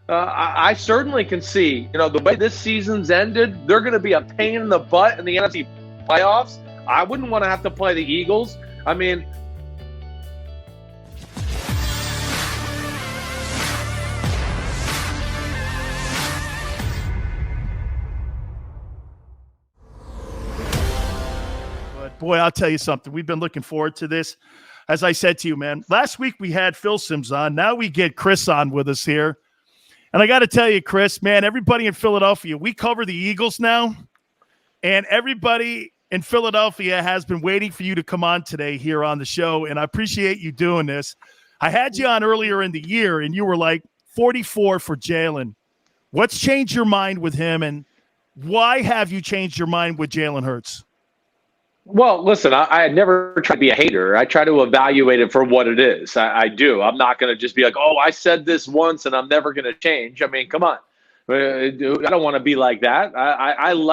I certainly can see, the way this season's ended, they're going to be a pain in the butt in the NFC playoffs. I wouldn't want to have to play the Eagles. I mean, But boy, I'll tell you something. We've been looking forward to this. As I said to you, man, last week we had Phil Simms on. Now we get Chris on with us here. And I got to tell you, Chris, man, everybody in Philadelphia, we cover the Eagles now. And everybody in Philadelphia has been waiting for you to come on today here on the show. And I appreciate you doing this. I had you on earlier in the year, and you were like 44 for Jalen. What's changed your mind with him, and why have you changed your mind with Jalen Hurts? well, listen, I had never tried to be a hater. I try to evaluate it for what it is. I do. I'm not going to just be like, oh, I said this once and I'm never going to change. I mean, come on. I don't want to be like that.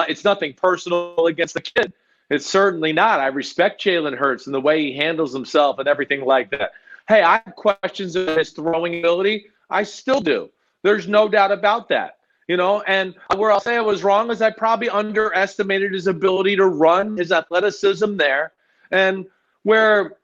It's nothing personal against the kid. It's certainly not. I respect Jalen Hurts and the way he handles himself and everything like that. Hey, I have questions of his throwing ability. I still do. There's no doubt about that. And where I'll say I was wrong is I probably underestimated his ability to run, his athleticism there. And where,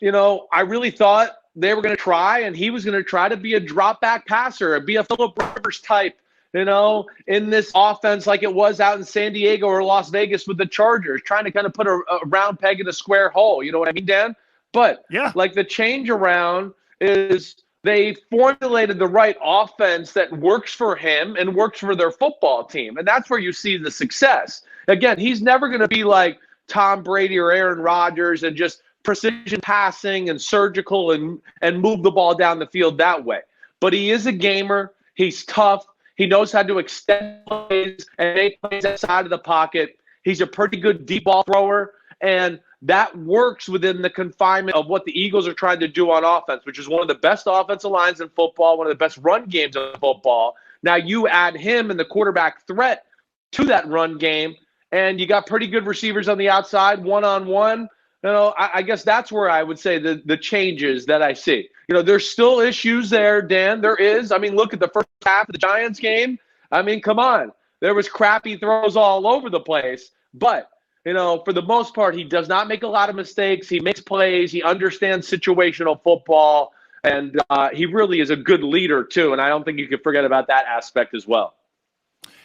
I really thought they were going to try, and he was going to try to be a drop back passer and be a Phillip Rivers type, in this offense like it was out in San Diego or Las Vegas with the Chargers, trying to kind of put a round peg in a square hole. You know what I mean, Dan? But yeah, like the change around is they formulated the right offense that works for him and works for their football team. And that's where you see the success. Again, he's never going to be like Tom Brady or Aaron Rodgers and just precision passing and surgical and move the ball down the field that way. But he is a gamer. He's tough. He knows how to extend plays and make plays outside of the pocket. He's a pretty good deep ball thrower. And that works within the confinement of what the Eagles are trying to do on offense, which is one of the best offensive lines in football, one of the best run games in football. Now you add him and the quarterback threat to that run game, and you got pretty good receivers on the outside, one-on-one. I guess that's where I would say the changes that I see. There's still issues there, Dan. There is. I mean, look at the first half of the Giants game. I mean, come on. There was crappy throws all over the place. But, for the most part, he does not make a lot of mistakes. He makes plays. He understands situational football. And he really is a good leader, too. And I don't think you can forget about that aspect as well.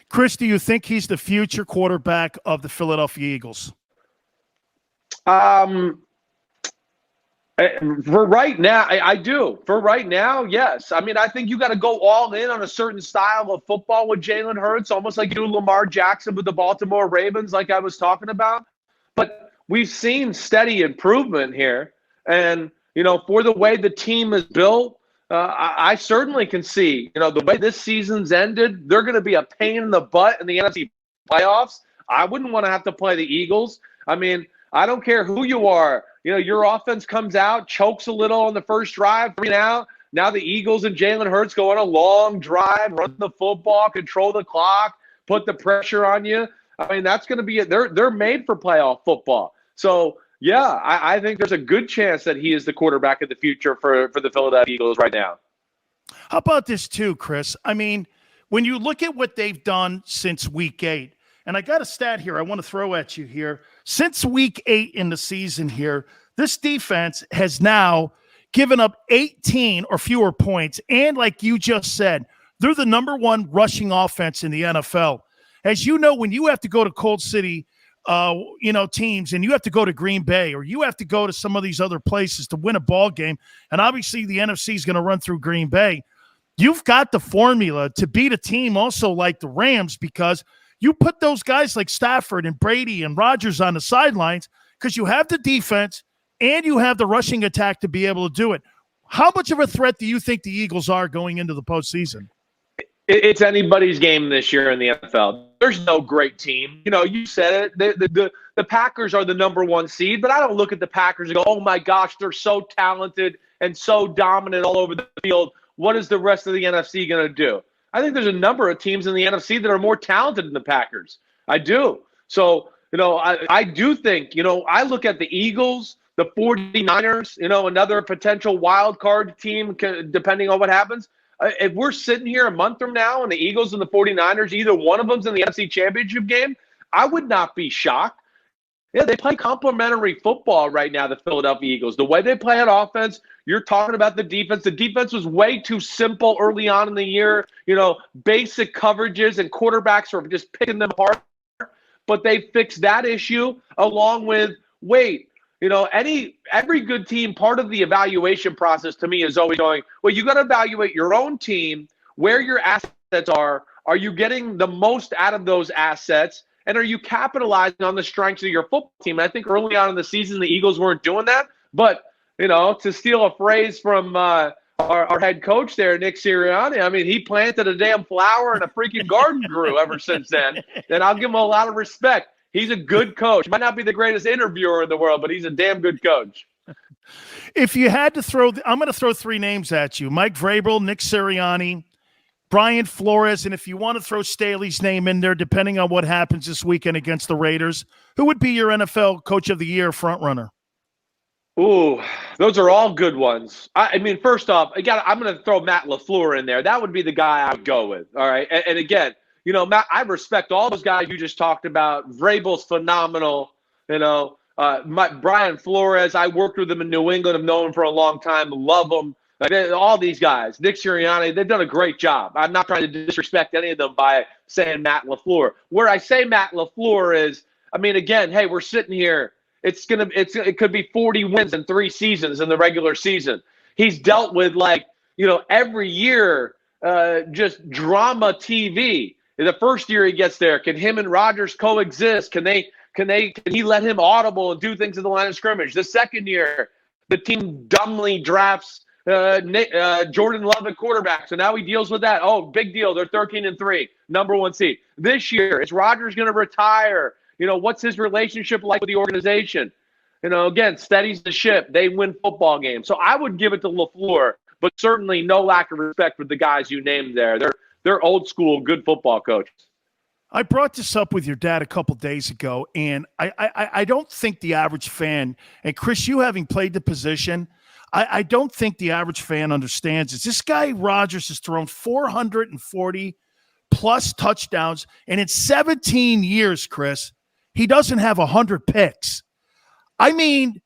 Chris, do you think he's the future quarterback of the Philadelphia Eagles? For right now, I do. For right now, yes. I mean, I think you got to go all in on a certain style of football with Jalen Hurts, almost like you do Lamar Jackson with the Baltimore Ravens, like I was talking about. But we've seen steady improvement here. And, for the way the team is built, I certainly can see, the way this season's ended, they're going to be a pain in the butt in the NFC playoffs. I wouldn't want to have to play the Eagles. I mean, I don't care who you are. Your offense comes out, chokes a little on the first drive, 3 and out. Now the Eagles and Jalen Hurts go on a long drive, run the football, control the clock, put the pressure on you. I mean, that's going to be it. They're made for playoff football. So, yeah, I think there's a good chance that he is the quarterback of the future for the Philadelphia Eagles right now. How about this too, Chris? I mean, when you look at what they've done since week 8, and I got a stat here I want to throw at you here. Since week 8 in the season here, this defense has now given up 18 or fewer points. And like you just said, they're the number 1 rushing offense in the NFL. As you know, when you have to go to Cold City, teams, and you have to go to Green Bay or you have to go to some of these other places to win a ball game, and obviously the NFC is going to run through Green Bay, you've got the formula to beat a team also like the Rams, because you put those guys like Stafford and Brady and Rodgers on the sidelines because you have the defense and you have the rushing attack to be able to do it. How much of a threat do you think the Eagles are going into the postseason? It's anybody's game this year in the NFL. There's no great team. You said it. The Packers are the number 1 seed, but I don't look at the Packers and go, oh, my gosh, they're so talented and so dominant all over the field. What is the rest of the NFC going to do? I think there's a number of teams in the NFC that are more talented than the Packers. I do. So, I do think, I look at the Eagles, the 49ers, another potential wild card team, depending on what happens. if we're sitting here a month from now and the Eagles and the 49ers, either one of them's in the NFC Championship game, I would not be shocked. Yeah, they play complementary football right now, the Philadelphia Eagles. The way they play on offense, you're talking about the defense. The defense was way too simple early on in the year. Basic coverages and quarterbacks were just picking them apart. But they fixed that issue along with, every good team, part of the evaluation process to me is always going, well, you got to evaluate your own team, where your assets are. Are you getting the most out of those assets? And are you capitalizing on the strengths of your football team? And I think early on in the season, the Eagles weren't doing that. But, to steal a phrase from our head coach there, Nick Sirianni, I mean, he planted a damn flower and a freaking garden grew ever since then. And I'll give him a lot of respect. He's a good coach. Might not be the greatest interviewer in the world, but he's a damn good coach. If you had to I'm going to throw three names at you: Mike Vrabel, Nick Sirianni, Brian Flores, and if you want to throw Staley's name in there, depending on what happens this weekend against the Raiders, who would be your NFL Coach of the Year frontrunner? Ooh, those are all good ones. I mean, first off, I'm going to throw Matt LaFleur in there. That would be the guy I would go with. All right. And again, Matt, I respect all those guys you just talked about. Vrabel's phenomenal. Brian Flores, I worked with him in New England. I've known him for a long time. Love him. All these guys, Nick Sirianni, they've done a great job. I'm not trying to disrespect any of them by saying Matt LaFleur. Where I say Matt LaFleur is, I mean, again, hey, we're sitting here. It could be 40 wins in 3 seasons in the regular season. He's dealt with every year just drama TV. The first year he gets there, can him and Rodgers coexist? Can he let him audible and do things in the line of scrimmage? The second year, the team dumbly drafts Jordan Love at quarterback. So now he deals with that. Oh, big deal. They're 13-3, number 1 seed. This year, is Rodgers going to retire? What's his relationship like with the organization? Again, steadies the ship. They win football games. So I would give it to LaFleur, but certainly no lack of respect for the guys you named there. They're old school, good football coaches. I brought this up with your dad a couple days ago, and I don't think the average fan, and Chris, you having played the position, I don't think the average fan understands this. This guy, Rodgers, has thrown 440 plus touchdowns, and in 17 years, Chris, he doesn't have 100 picks. I mean,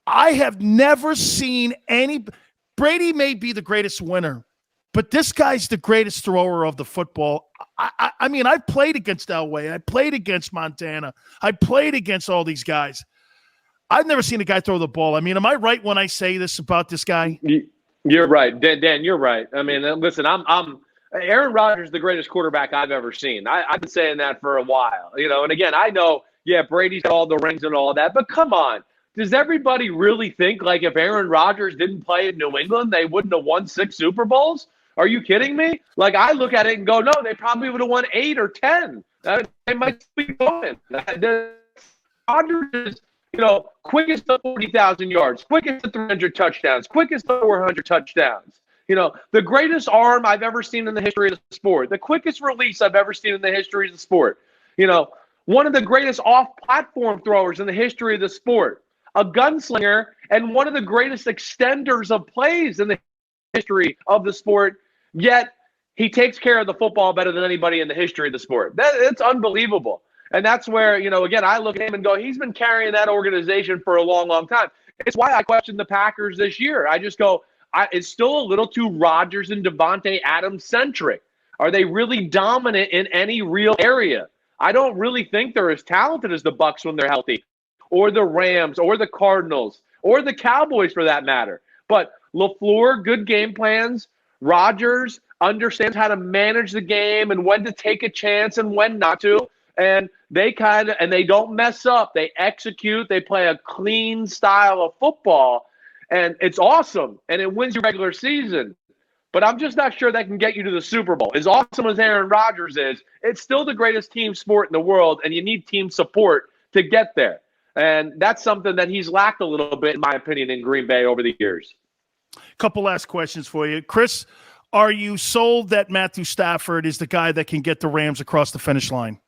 I have never seen any – Brady may be the greatest winner, but this guy's the greatest thrower of the football. I mean, I played against Elway. I played against Montana. I played against all these guys. I've never seen a guy throw the ball. I mean, am I right when I say this about this guy? You're right. Dan, you're right. I mean, listen, Aaron Rodgers is the greatest quarterback I've ever seen. I've been saying that for a while. And again, I know, Brady's got all the rings and all that, but come on. Does everybody really think if Aaron Rodgers didn't play in New England, they wouldn't have won 6 Super Bowls? Are you kidding me? I look at it and go, no, they probably would have won 8 or 10. They might be going. Rodgers is, quickest to 40,000 yards, quickest to 300 touchdowns, quickest to 400 touchdowns. The greatest arm I've ever seen in the history of the sport, the quickest release I've ever seen in the history of the sport. One of the greatest off-platform throwers in the history of the sport, a gunslinger, and one of the greatest extenders of plays in the history of the sport, yet he takes care of the football better than anybody in the history of the sport. It's unbelievable. And that's where, again, I look at him and go, he's been carrying that organization for a long, long time. It's why I question the Packers this year. I just go, it's still a little too Rodgers and Devontae Adams centric. Are they really dominant in any real area? I don't really think they're as talented as the Bucs when they're healthy, or the Rams, or the Cardinals, or the Cowboys for that matter. But LaFleur, good game plans. Rodgers understands how to manage the game and when to take a chance and when not to. And they don't mess up. They execute. They play a clean style of football. And it's awesome. And it wins your regular season. But I'm just not sure that can get you to the Super Bowl. As awesome as Aaron Rodgers is, it's still the greatest team sport in the world, and you need team support to get there. And that's something that he's lacked a little bit, in my opinion, in Green Bay over the years. Couple last questions for you. Chris, are you sold that Matthew Stafford is the guy that can get the Rams across the finish line?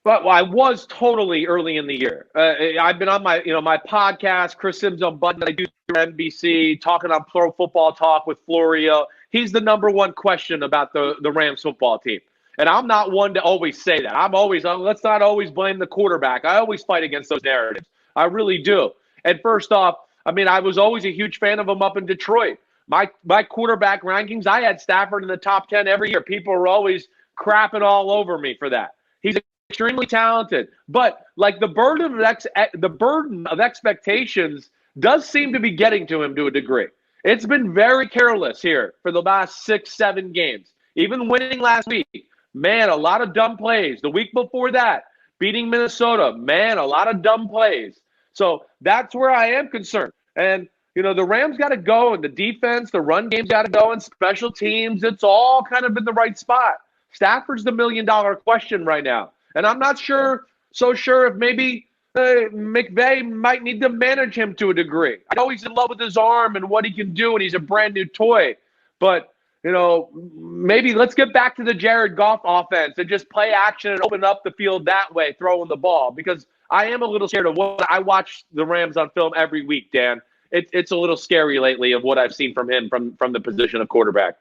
Well, I was totally early in the year. I've been on my podcast, Chris Sims on Button, that I do through NBC, talking on Pro Football Talk with Florio. he's the number one question about the Rams football team. And I'm not one to always say that. I'm always, let's not always blame the quarterback. I always fight against those narratives. I really do. And first off, I mean, I was always a huge fan of him up in Detroit. My quarterback rankings, I had Stafford in the top 10 every year. People were always crapping all over me for that. He's extremely talented. But like the burden of expectations does seem to be getting to him to a degree. It's been very careless here for the last 6-7 games. Even winning last week, man, a lot of dumb plays. The week before that, beating Minnesota, man, a lot of dumb plays. So that's where I am concerned. And, you know, the Rams got to go, and the defense, the run game's got to go, and special teams, it's all kind of in the right spot. Stafford's the million-dollar question right now. And I'm not sure if maybe McVay might need to manage him to a degree. I know he's in love with his arm and what he can do, and he's a brand-new toy. But, you know, maybe let's get back to the Jared Goff offense and just play action and open up the field that way, throwing the ball. Because I am a little scared of what I watch the Rams on film every week, Dan. It's a little scary lately of what I've seen from him from the position of quarterback.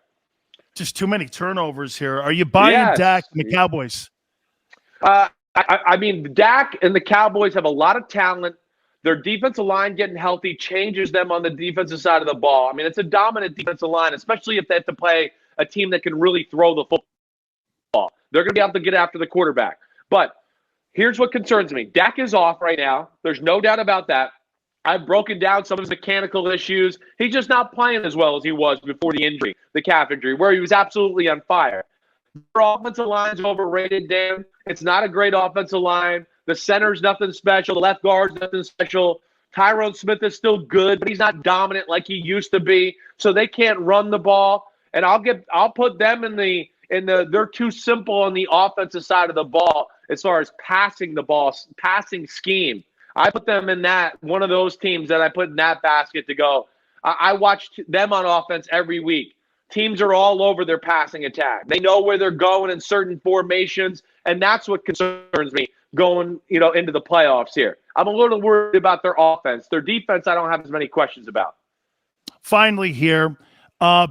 Just too many turnovers here. Are you buying Dak and the Cowboys? I mean, Dak and the Cowboys have a lot of talent. Their defensive line getting healthy changes them on the defensive side of the ball. I mean, it's a dominant defensive line, especially if they have to play a team that can really throw the football. They're going to be able to get after the quarterback. But here's what concerns me. Dak is off right now. There's no doubt about that. I've broken down some of his mechanical issues. He's just not playing as well as he was before the injury, the calf injury, where he was absolutely on fire. Their offensive line's overrated, Dan. It's not a great offensive line. The center's nothing special. The left guard's nothing special. Tyrone Smith is still good, but he's not dominant like he used to be. So they can't run the ball. And I'll put them in the they're too simple on the offensive side of the ball as far as passing the ball, passing scheme. I put them in that one of those teams that I put in that basket to go. I watched them on offense every week. Teams are all over their passing attack. They know where they're going in certain formations, and that's what concerns me going, into the playoffs here. I'm a little worried about their offense. Their defense, I don't have as many questions about. Finally here,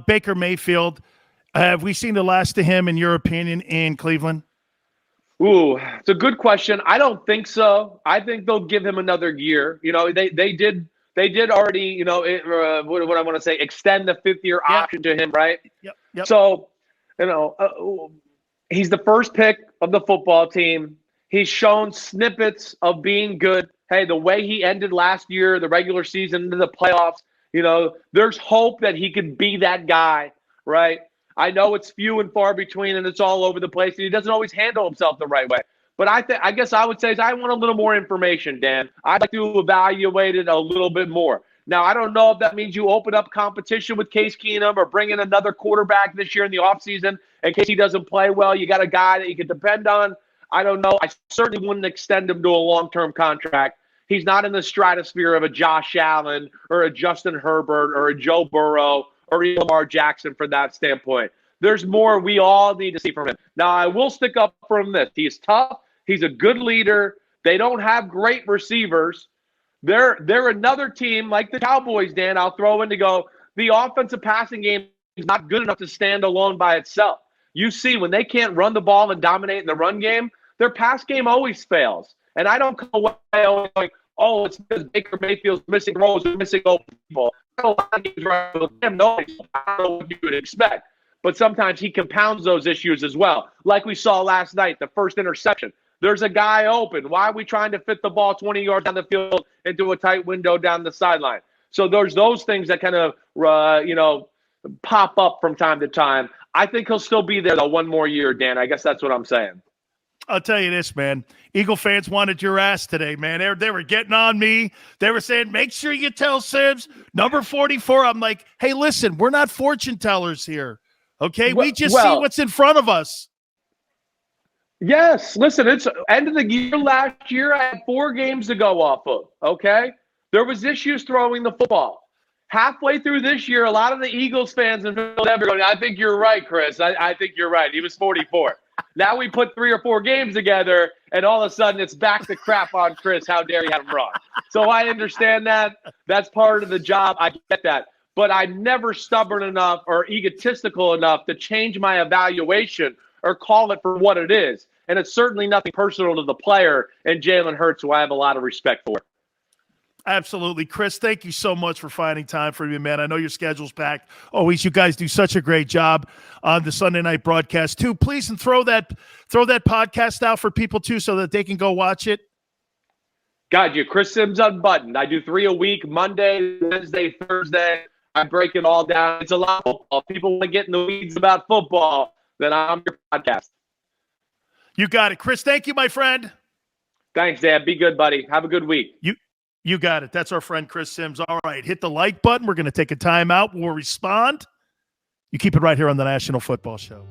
Baker Mayfield. Have we seen the last of him, in your opinion, in Cleveland? Ooh, it's a good question. I don't think so. I think they'll give him another year. They did already, what I want to say, extend the fifth-year option to him, right? Yep. So, he's the first pick of the football team. He's shown snippets of being good. Hey, the way he ended last year, the regular season into the playoffs, there's hope that he could be that guy, right? I know it's few and far between, and it's all over the place, and he doesn't always handle himself the right way. But I guess I would say is I want a little more information, Dan. I'd like to evaluate it a little bit more. Now, I don't know if that means you open up competition with Case Keenum or bring in another quarterback this year in the offseason in case he doesn't play well. You got a guy that you can depend on. I don't know. I certainly wouldn't extend him to a long-term contract. He's not in the stratosphere of a Josh Allen or a Justin Herbert or a Joe Burrow or even Lamar Jackson from that standpoint. There's more we all need to see from him. Now, I will stick up for him this. He's tough. He's a good leader. They don't have great receivers. They're another team like the Cowboys, Dan, I'll throw in to go, the offensive passing game is not good enough to stand alone by itself. You see, when they can't run the ball and dominate in the run game, their pass game always fails. And I don't come away going, oh, it's because Baker Mayfield's missing roles and missing open people. A lot of games right with him, no, I don't know what you would expect. But sometimes he compounds those issues as well. Like we saw last night, the first interception. There's a guy open. Why are we trying to fit the ball 20 yards down the field into a tight window down the sideline? So there's those things that kind of, pop up from time to time. I think he'll still be there, though, one more year, Dan. I guess that's what I'm saying. I'll tell you this, man. Eagle fans wanted your ass today, man. They were getting on me. They were saying, make sure you tell Sims, number 44. I'm like, hey, listen, we're not fortune tellers here, okay? We just see what's in front of us. Yes. Listen, it's end of the year last year. I had 4 games to go off of, okay? There was issues throwing the football. Halfway through this year, a lot of the Eagles fans in Philadelphia are going, I think you're right, Chris. I think you're right. He was 44. Now we put 3 or 4 games together, and all of a sudden it's back to crap on Chris. How dare you have him wrong? So I understand that. That's part of the job. I get that. but I'm never stubborn enough or egotistical enough to change my evaluation or call it for what it is. And it's certainly nothing personal to the player and Jalen Hurts, who I have a lot of respect for. Absolutely. Chris, thank you so much for finding time for me, man. I know your schedule's packed. Always, you guys do such a great job on the Sunday night broadcast, too. Please, and throw that podcast out for people, too, so that they can go watch it. Got you. Chris Sims Unbuttoned. I do 3 a week, Monday, Wednesday, Thursday. I break it all down. It's a lot of football. If people want to get in the weeds about football, then I'm your podcast. You got it. Chris, thank you, my friend. Thanks, Dad. Be good, buddy. Have a good week. You got it. That's our friend Chris Sims. All right, hit the like button. We're going to take a timeout. We'll respond. You keep it right here on the National Football Show.